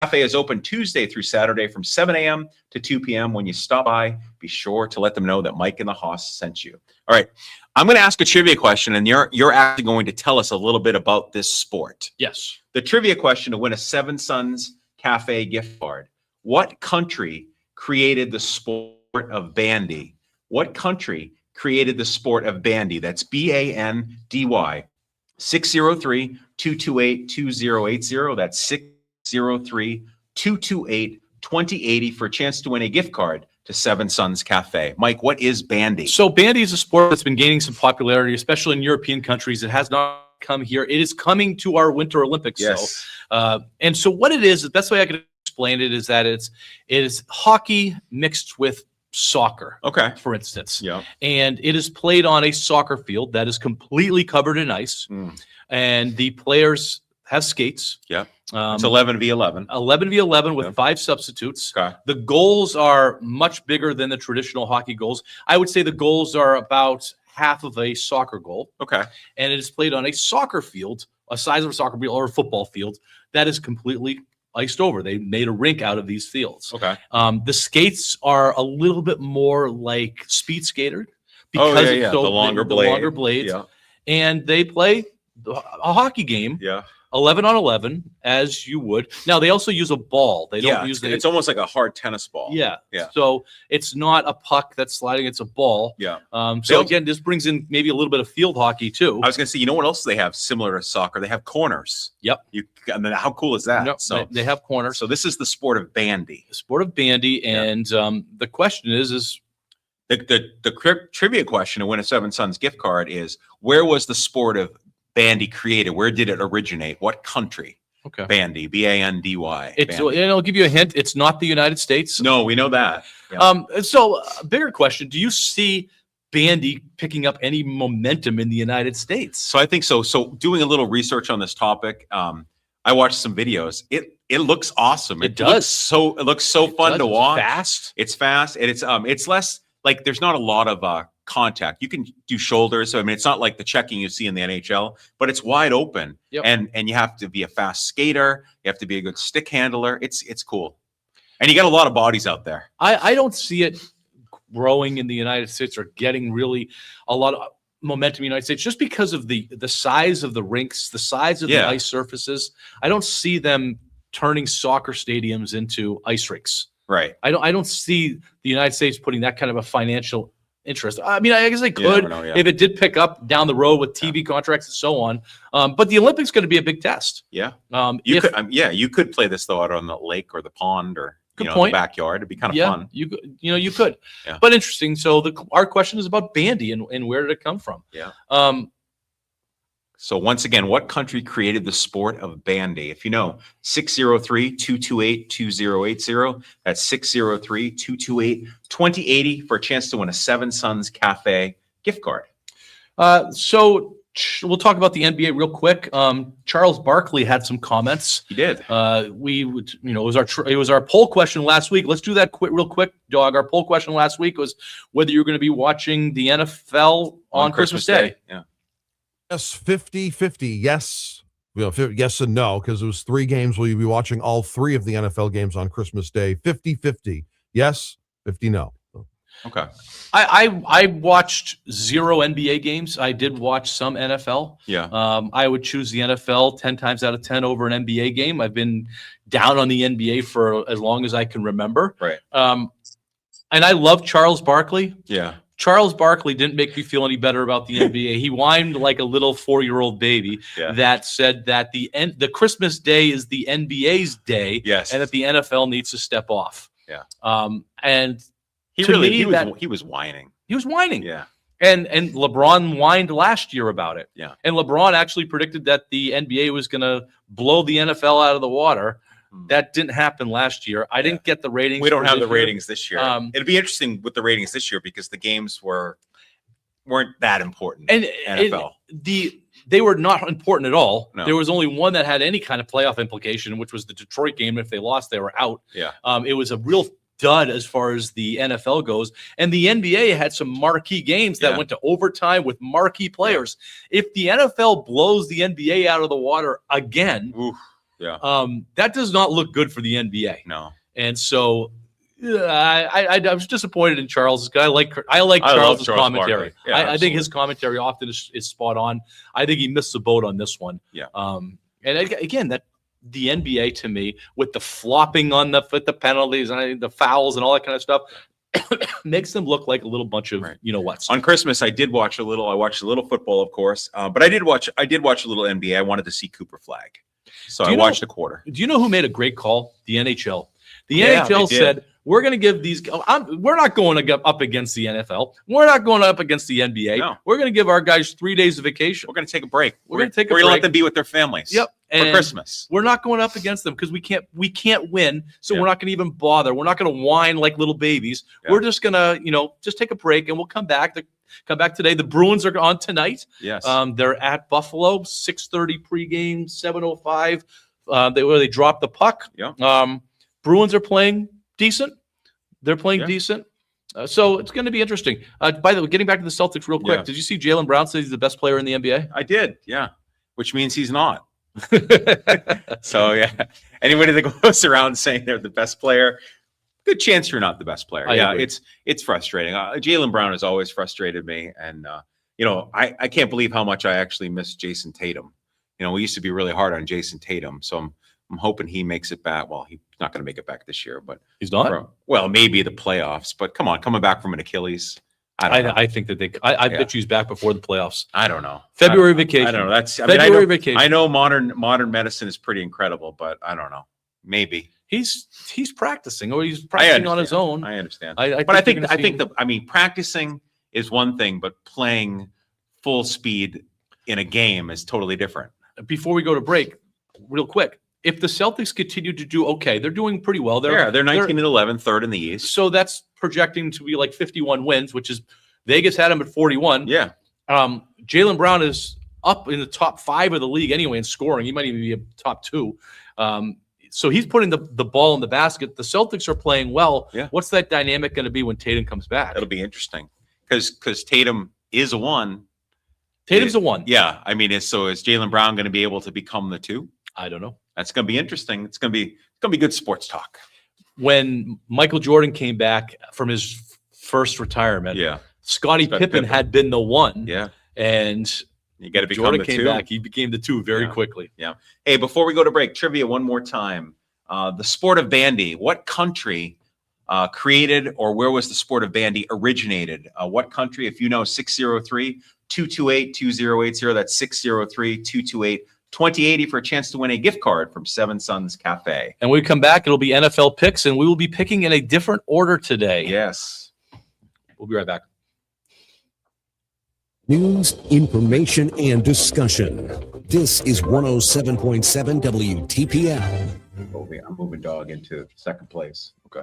cafe is open Tuesday through Saturday from 7 a.m. to 2 p.m. When you stop by, be sure to let them know that Mike and the Haas sent you. All right, I'm going to ask a trivia question, and you're actually going to tell us a little bit about this sport. Yes. The trivia question to win a Seven Sons Cafe gift card. What country created the sport of bandy? What country created the sport of bandy? That's BANDY. 603-228-2080. That's 603-228-2080 for a chance to win a gift card to Seven Sons Cafe. Mike, what is bandy? So bandy is a sport that's been gaining some popularity, especially in European countries. It has not come here. It is coming to our Winter Olympics. Yes. And so what it is, the best way I could explain it is that it is hockey mixed with soccer. Okay. For instance. Yeah. And it is played on a soccer field that is completely covered in ice. And the players have skates. Yeah. It's 11v11. 11v11 with 5 substitutes. The goals are much bigger than the traditional hockey goals. I would say the goals are about half of a soccer goal. Okay. And it is played on a soccer field, a size of a soccer field or a football field that is completely iced over. They made a rink out of these fields. Okay. The skates are a little bit more like speed skater because it's so the longer blade. longer blades. Yeah. And they play a hockey game. Yeah. 11 on 11, as you would. Now they also use a ball. They don't use it's almost like a hard tennis ball. Yeah. Yeah. So it's not a puck that's sliding; it's a ball. Yeah. So again, this brings in maybe a little bit of field hockey too. I was going to say, you know what else they have similar to soccer? They have corners. Yep. I mean, how cool is that? No, they have corners. So this is the sport of bandy. The sport of bandy, and the question is the trivia question to win a Seven Sons gift card is: where was the sport of bandy created? Where did it originate? What country? Okay. Bandy, B-A-N-D-Y. It's. Bandy. And I'll give you a hint. It's not the United States. No, we know that. Yeah. So a bigger question: do you see bandy picking up any momentum in the United States? So I think so. So doing a little research on this topic, I watched some videos. It looks awesome. It does. It looks so fun to watch. Fast. It's fast, and it's less like there's not a lot of contact. You can do shoulders. So I mean, it's not like the checking you see in the NHL, but it's wide open. Yep. And you have to be a fast skater. You have to be a good stick handler. It's cool, and you got a lot of bodies out there. I don't see it growing in the United States or getting really a lot of momentum in the United States just because of the size of the rinks, the size of the ice surfaces. I don't see them turning soccer stadiums into ice rinks. Right. I don't see the United States putting that kind of a financial interest. I mean, I guess they could if it did pick up down the road with TV contracts and so on. But the Olympics going to be a big test. Yeah. You could play this though out on the lake or the pond or the backyard. It'd be kind of fun. You could. Yeah. But interesting. So our question is about bandy and where did it come from? Yeah. So once again, what country created the sport of bandy? If you know, 603-228-2080. That's 603-228-2080 for a chance to win a Seven Sons Cafe gift card. So we'll talk about the NBA real quick. Charles Barkley had some comments. He did. It was our poll question last week. Let's do that real quick, dog. Our poll question last week was whether you're going to be watching the NFL on Christmas Day. Yeah. Yes, 50-50. Yes. Yes and no, because it was 3 games. Will you be watching all 3 of the NFL games on Christmas Day? 50-50. Yes, 50 no. Okay. I watched 0 NBA games. I did watch some NFL. Yeah. I would choose the NFL 10 times out of 10 over an NBA game. I've been down on the NBA for as long as I can remember. Right. And I love Charles Barkley. Yeah. Charles Barkley didn't make me feel any better about the NBA. He whined like a little 4-year-old baby that said that the Christmas Day is the NBA's day, and that the NFL needs to step off. Yeah. And he was whining. He was whining. Yeah. And LeBron whined last year about it. Yeah. And LeBron actually predicted that the NBA was going to blow the NFL out of the water. That didn't happen last year. I didn't get the ratings. We don't have the year. ratings this year. It'll be interesting with the ratings this year because the games weren't that important. And NFL. They were not important at all. No. There was only one that had any kind of playoff implication, which was the Detroit game. If they lost, they were out. Yeah. It was a real dud as far as the NFL goes. And the NBA had some marquee games that went to overtime with marquee players. If the NFL blows the NBA out of the water again, that does not look good for the NBA. No. And so I was disappointed in Charles. I like Charles' commentary. Yeah, I think his commentary often is spot on. I think he missed the boat on this one. Yeah. And again, that the NBA to me with the flopping on the penalties and the fouls and all that kind of stuff, makes them look like a little bunch of you know what's. On Christmas, I watched a little football, of course, but I did watch a little NBA. I wanted to see Cooper Flag, so I watched a quarter. Do you know who made a great call? The NHL. The Yeah, NHL they did. said we're going to give these. We're not going to go up against the NFL. We're not going up against the NBA. No. We're going to give our guys 3 days of vacation. We're going to take a break. We're going to take a We're going to break. let them be with their families. Yep. For And Christmas. We're not going up against them because we can't win. So we're not going to even bother. We're not going to whine like little babies. Yeah. We're just going to, just take a break and we'll come back. Come back today. The Bruins are on tonight. Yes. They're at Buffalo, 6:30 pregame, 7:05. They dropped the puck. Yeah. Bruins are playing decent. They're playing decent. So it's going to be interesting. By the way, getting back to the Celtics real quick, Yeah. did you see Jaylen Brown say he's the best player in the NBA? I did, yeah. Which means he's not. So yeah, anybody that goes around saying they're the best player, good chance you're not the best player. I agree. it's frustrating. Jaylen Brown has always frustrated me, and I can't believe how much I actually miss Jason Tatum. We used to be really hard on Jason Tatum, so I'm hoping he makes it back. Well, he's not going to make it back this year, but he's not. Well, maybe the playoffs, but come on, coming back from an Achilles. I think that I bet you he's back before the playoffs. I don't know. February vacation. I don't know. February vacation. I know modern medicine is pretty incredible, but I don't know. Maybe he's practicing, or he's practicing on his own. I understand. I think practicing is one thing, but playing full speed in a game is totally different. Before we go to break, real quick, if the Celtics continue to do okay, they're doing pretty well. They're 19-11, third in the East. So that's projecting to be like 51 wins, which is Vegas had him at 41. Yeah. Jaylen Brown is up in the top 5 of the league anyway in scoring. He might even be a top 2. So he's putting the ball in the basket. The Celtics are playing well. Yeah. What's that dynamic going to be when Tatum comes back? That'll be interesting because Tatum is a 1. Tatum's a 1. Yeah. I mean, is Jaylen Brown going to be able to become the 2? I don't know. That's going to be interesting. It's going to be good sports talk. When Michael Jordan came back from his first retirement, Scottie Pippen had been the 1. Yeah. And you got to become Jordan the came 2. back. He became the 2 very quickly. Yeah. Hey, before we go to break, trivia one more time. The sport of bandy. What country created, or where was the sport of bandy originated? What country? If you know, 603-228-2080. That's 603-228-2080 for a chance to win a gift card from Seven Sons Cafe. And when we come back, it'll be NFL picks, and we will be picking in a different order today. Yes. We'll be right back. News, information, and discussion. This is 107.7 WTPL. I'm moving dog into second place. Okay.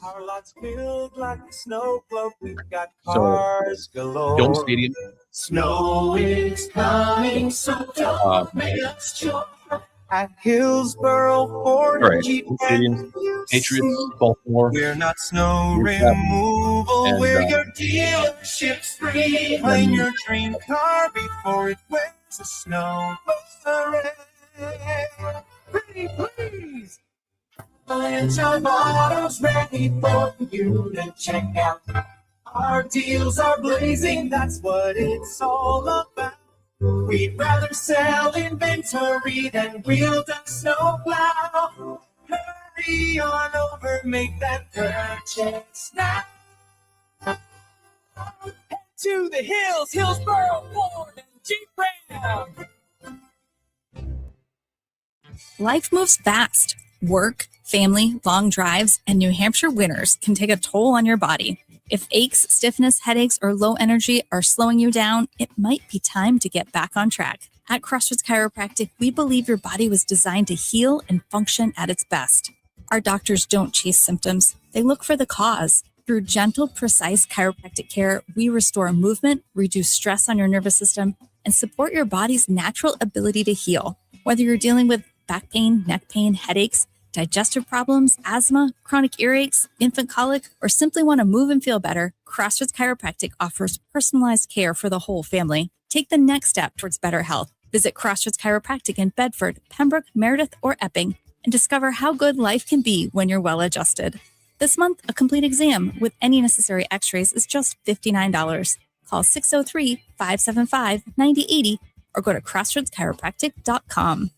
Our lots filled like a snow globe. We've got So, cars galore. Dome Stadium. Snow is coming, so don't make us sure. At Hillsborough Ford All right. Jeep Dome Stadium. Patriots, Baltimore. We're not snow We've got- removal. and, We're your dealership's free. Claim your dream car before it wears the snow. Pretty please. Financial Autos ready for you to check out. Our deals are blazing, that's what it's all about. We'd rather sell inventory than wield a snowplow. Hurry on over, make that purchase now. Head to the hills, Hillsborough Ford and Jeep Ram. Life moves fast. Work, family, long drives, and New Hampshire winters can take a toll on your body. If aches, stiffness, headaches, or low energy are slowing you down, it might be time to get back on track. At Crossroads Chiropractic, we believe your body was designed to heal and function at its best. Our doctors don't chase symptoms, they look for the cause. Through gentle, precise chiropractic care, we restore movement, reduce stress on your nervous system, and support your body's natural ability to heal. Whether you're dealing with back pain, neck pain, headaches, digestive problems, asthma, chronic earaches, infant colic, or simply want to move and feel better, Crossroads Chiropractic offers personalized care for the whole family. Take the next step towards better health. Visit Crossroads Chiropractic in Bedford, Pembroke, Meredith, or Epping, and discover how good life can be when you're well adjusted. This month, a complete exam with any necessary x-rays is just $59. Call 603-575-9080 or go to crossroadschiropractic.com.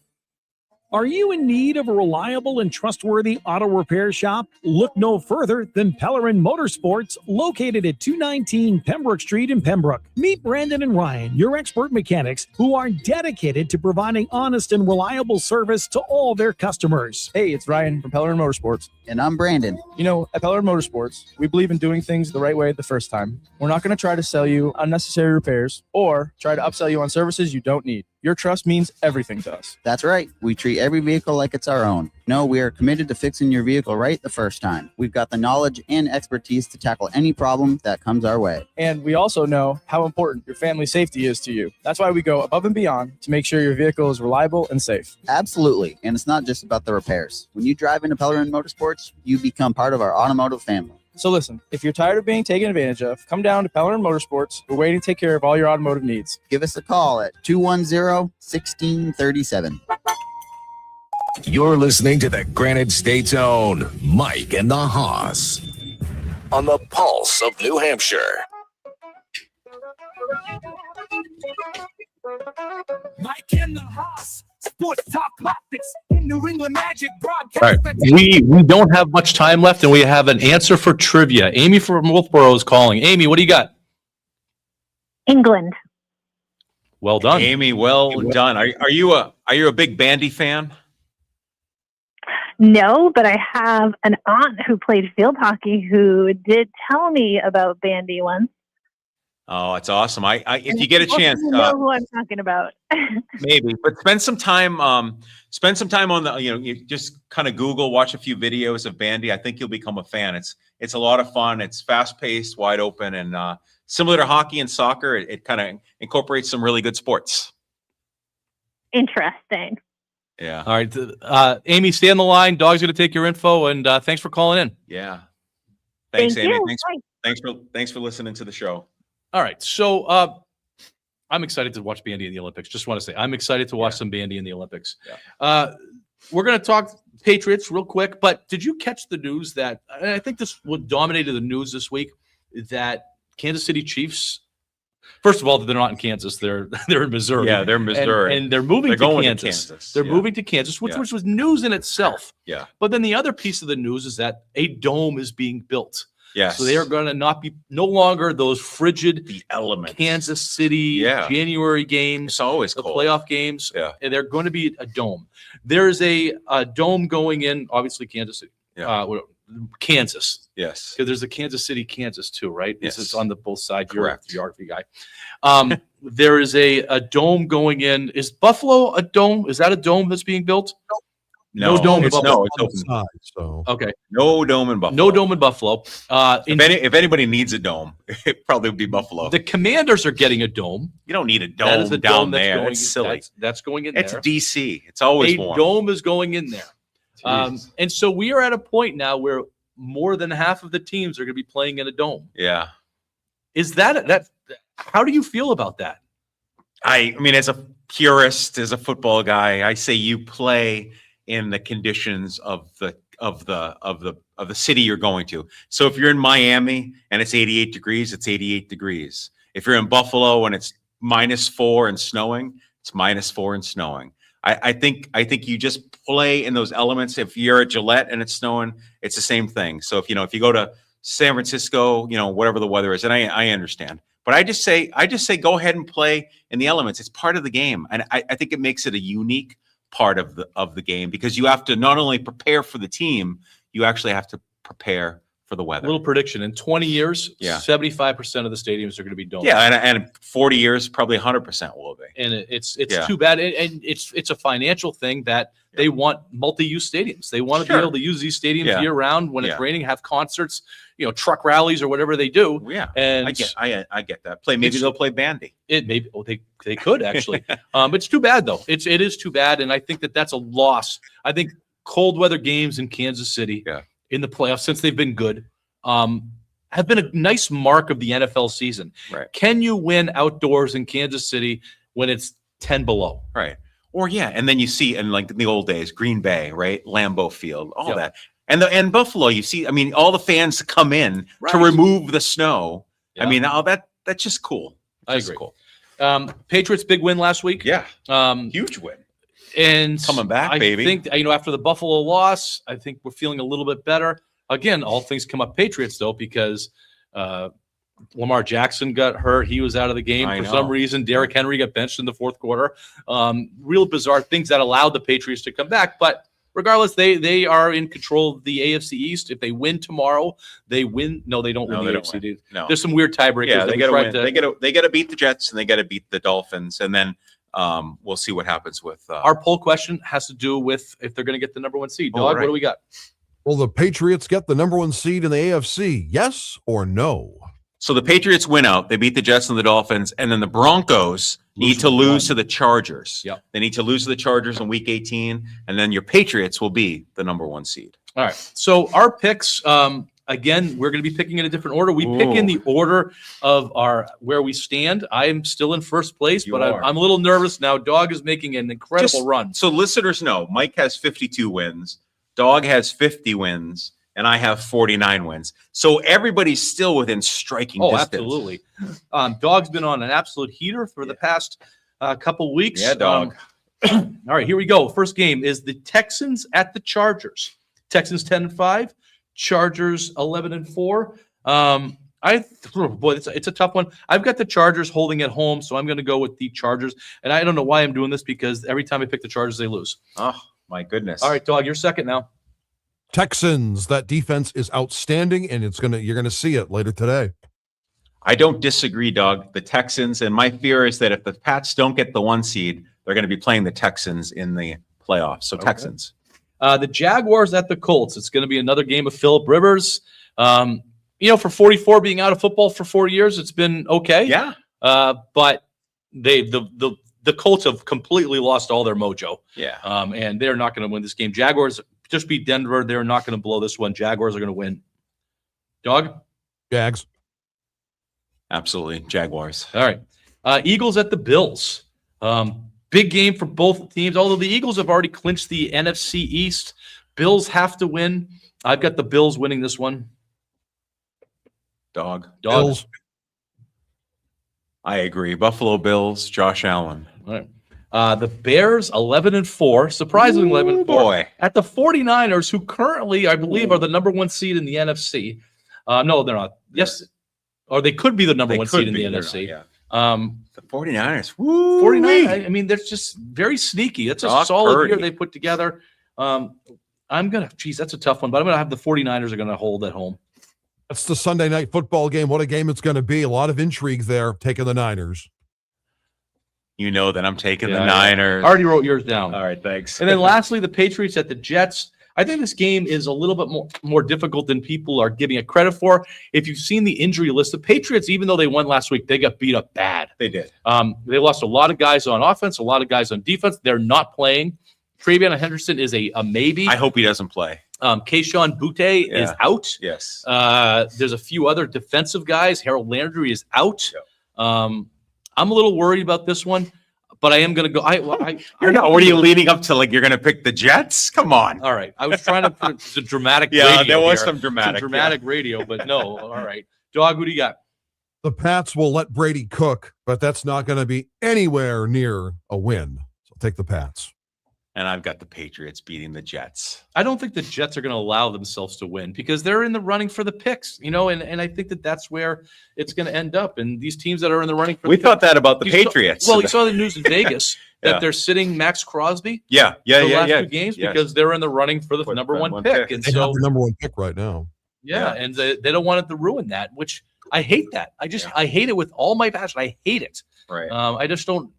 Are you in need of a reliable and trustworthy auto repair shop? Look no further than Pellerin Motorsports, located at 219 Pembroke Street in Pembroke. Meet Brandon and Ryan, your expert mechanics, who are dedicated to providing honest and reliable service to all their customers. Hey, it's Ryan from Pellerin Motorsports. And I'm Brandon. You know, at Pellerin Motorsports, we believe in doing things the right way the first time. We're not going to try to sell you unnecessary repairs or try to upsell you on services you don't need. Your trust means everything to us. That's right. We treat every vehicle like it's our own. No, we are committed to fixing your vehicle right the first time. We've got the knowledge and expertise to tackle any problem that comes our way. And we also know how important your family safety is to you. That's why we go above and beyond to make sure your vehicle is reliable and safe. Absolutely. And it's not just about the repairs. When you drive into Pellerin Motorsports, you become part of our automotive family. So listen, if you're tired of being taken advantage of, come down to Pellerin Motorsports. We're waiting to take care of all your automotive needs. Give us a call at 210-1637. You're listening to the Granite State's own Mike and the Hoss on the Pulse of New Hampshire. Mike and the Hoss, Sports Talk Classics in New England Magic broadcast. All right. We don't have much time left, and we have an answer for trivia. Amy from Wolfboro is calling. Amy, what do you got? England. Well done. Amy, well done. Are you a big bandy fan? No, but I have an aunt who played field hockey who did tell me about bandy once. Oh, it's awesome. If you get a chance, you know who I'm talking about. maybe, but spend some time on the, you just kind of Google, watch a few videos of bandy. I think you'll become a fan. It's a lot of fun. It's fast paced, wide open, and similar to hockey and soccer, it kind of incorporates some really good sports. Interesting. Yeah. All right. Amy, stay on the line. Dog's going to take your info, and thanks for calling in. Yeah. Thanks, Thank Amy. you. Thanks for listening to the show. All right. So I'm excited to watch bandy in the Olympics. Just want to say I'm excited to watch some bandy in the Olympics. Yeah. We're going to talk Patriots real quick, but did you catch the news that, and I think this what dominated the news this week, that Kansas City Chiefs, first of all, they're not in Kansas. They're in Missouri. Yeah, they're in Missouri. And they're moving They're to going to Kansas. Kansas. They're Yeah. moving to Kansas, which was news in itself. Yeah. But then the other piece of the news is that a dome is being built. Yes. So they are going to no longer those frigid elements. Kansas City January games. It's always the cold. playoff games. Yeah. And they're going to be a dome. There's a dome going in, obviously Kansas City. Kansas. Yes. Because there's a Kansas City, Kansas too, right? Yes. This is on the both sides. Correct. You're a geography guy. There is a dome going in. Is Buffalo a dome? Is that a dome that's being built? No dome. it's Buffalo. open. So Okay. No dome in Buffalo. No dome in Buffalo. If anybody needs a dome, it probably would be Buffalo. The Commanders are getting a dome. You don't need a That is dome the down dome that's there. going That's silly. That's going in It's there. DC. It's always a warm. dome is going in there. Jeez. And so we are at a point now where more than half of the teams are going to be playing in a dome. Yeah. Is that how do you feel about that? I mean, as a purist, as a football guy, I say you play in the conditions of the city you're going to. So if you're in Miami and it's 88 degrees, it's 88 degrees. If you're in Buffalo and it's -4 and snowing, it's -4 and snowing. I think you just play in those elements. If you're at Gillette and it's snowing, it's the same thing. So if you go to San Francisco, whatever the weather is, and I understand. But I just say go ahead and play in the elements. It's part of the game. And I think it makes it a unique part of the game, because you have to not only prepare for the team, you actually have to prepare for the weather. Little prediction: in 20 years, Yeah. 75% of the stadiums are going to be domed. Yeah, and 40 years, probably 100% will be. And it's Yeah. too bad, and it's a financial thing that they want multi-use stadiums. They want to Sure. be able to use these stadiums Yeah. year round when Yeah. it's raining, have concerts, truck rallies or whatever they do. Yeah, and I get that. Maybe they'll play bandy. They could actually. It's too bad though. It is too bad, and I think that's a loss. I think cold weather games in Kansas City in the playoffs, since they've been good, have been a nice mark of the NFL season. Right. Can you win outdoors in Kansas City when it's 10 below? Right. Or and then you see in like the old days, Green Bay, right? Lambeau Field, all Yeah. that. And Buffalo, you see, I mean, all the fans come in to Right. remove the snow. Yeah. I mean, that's just cool. I agree. Cool. Patriots big win last week. Yeah. Huge win. And coming back, I baby. think, after the Buffalo loss, I think we're feeling a little bit better. Again, all things come up Patriots, though, because Lamar Jackson got hurt. He was out of the game for some reason. Derrick Henry got benched in the fourth quarter. Real bizarre things that allowed the Patriots to come back. But regardless, they are in control of the AFC East. If they win tomorrow, they win. No, they don't win the AFC East. No. There's some weird tiebreakers. Yeah, that they we got to tried win. They got to beat the Jets and they got to beat the Dolphins, and then we'll see what happens with. Our poll question has to do with if they're going to get the number one seed. Dog, what do we got? Will the Patriots get the number one seed in the AFC? Yes or no? So the Patriots win out. They beat the Jets and the Dolphins, and then the Broncos need to lose to the Chargers. Yep. They need to lose to the Chargers in Week 18, and then your Patriots will be the number one seed. All right. So our picks, again, we're going to be picking in a different order. We pick in the order of where we stand. I am still in first place, but I'm a little nervous now. Dog is making an incredible run. So listeners know, Mike has 52 wins, Dog has 50 wins, and I have 49 wins. So everybody's still within striking distance. Absolutely. Dog's been on an absolute heater for the past couple weeks. Yeah, Dog. All right, here we go. First game is the Texans at the Chargers. Texans 10-5, Chargers 11-4. It's a tough one. I've got the Chargers holding at home, so I'm going to go with the Chargers. And I don't know why I'm doing this because every time I pick the Chargers, they lose. Oh, my goodness. All right, Dog, you're second now. Texans, that defense is outstanding, and you're gonna see it later today. I don't disagree, Dog. The Texans, and my fear is that if the Pats don't get the one seed, they're going to be playing the Texans in the playoffs. So Texans. The Jaguars at the Colts. It's going to be another game of Phillip Rivers. For 44 being out of football for 4 years, it's been okay. Yeah. But the Colts have completely lost all their mojo. Yeah. And they're not going to win this game. Jaguars just beat Denver. They're not going to blow this one. Jaguars are going to win. Dog? Jags. Absolutely. Jaguars. All right. Eagles at the Bills. Big game for both teams, although the Eagles have already clinched the NFC East. Bills have to win. I've got the Bills winning this one. Dog. Bills. I agree. Buffalo Bills, Josh Allen. All right. The Bears 11-4, surprisingly 11-4. Boy. At the 49ers, who currently, I believe, are the number one seed in the NFC. No, they're not. Yes, or they could be the number one seed in the NFC. The 49ers. 49. I mean, they're just very sneaky. It's a solid year they put together. That's a tough one, but I'm gonna have the 49ers are gonna hold at home. That's the Sunday night football game. What a game it's going to be. A lot of intrigue there, taking the Niners. You know that I'm taking the Niners. I already wrote yours down. All right, thanks. And then lastly, the Patriots at the Jets. I think this game is a little bit more difficult than people are giving it credit for. If you've seen the injury list, the Patriots, even though they won last week, they got beat up bad. They did. They lost a lot of guys on offense, a lot of guys on defense. They're not playing. Travion Henderson is a maybe. I hope he doesn't play. Keyshawn Butte is out. Yes. There's a few other defensive guys. Harold Landry is out. I'm a little worried about this one, but I am going to go. You're not. What are you leading up to? Like you're going to pick the Jets? Come on. All right. I was trying to put the dramatic. Yeah, radio there was here. some dramatic radio, but no. All right. Dog, who do you got? The Pats will let Brady cook, but that's not going to be anywhere near a win. So take the Pats. And I've got the Patriots beating the Jets. I don't think the Jets are going to allow themselves to win because they're in the running for the picks, and I think that's where it's going to end up. And these teams that are in the running for we thought that about the Patriots. You saw the news in Vegas that they're sitting Max Crosby. The last 2 games because they're in the running for the number one pick. And they have the number one pick right now. Yeah, and they don't want it to ruin that, which I hate that. I hate it with all my passion. I hate it. Right. I just don't.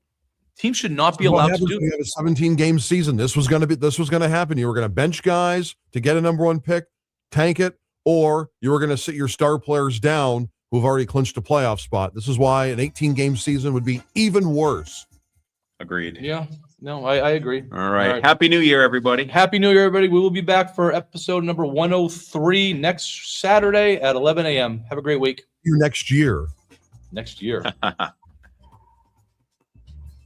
Teams should not be allowed to do that. A 17-game season. This was going to happen. You were going to bench guys to get a number one pick, tank it, or you were going to sit your star players down who've already clinched a playoff spot. This is why an 18-game season would be even worse. Agreed. Yeah. No, I agree. All right. Happy New Year, everybody. Happy New Year, everybody. We will be back for episode number 103 next Saturday at 11 a.m. Have a great week. Next year. Next year.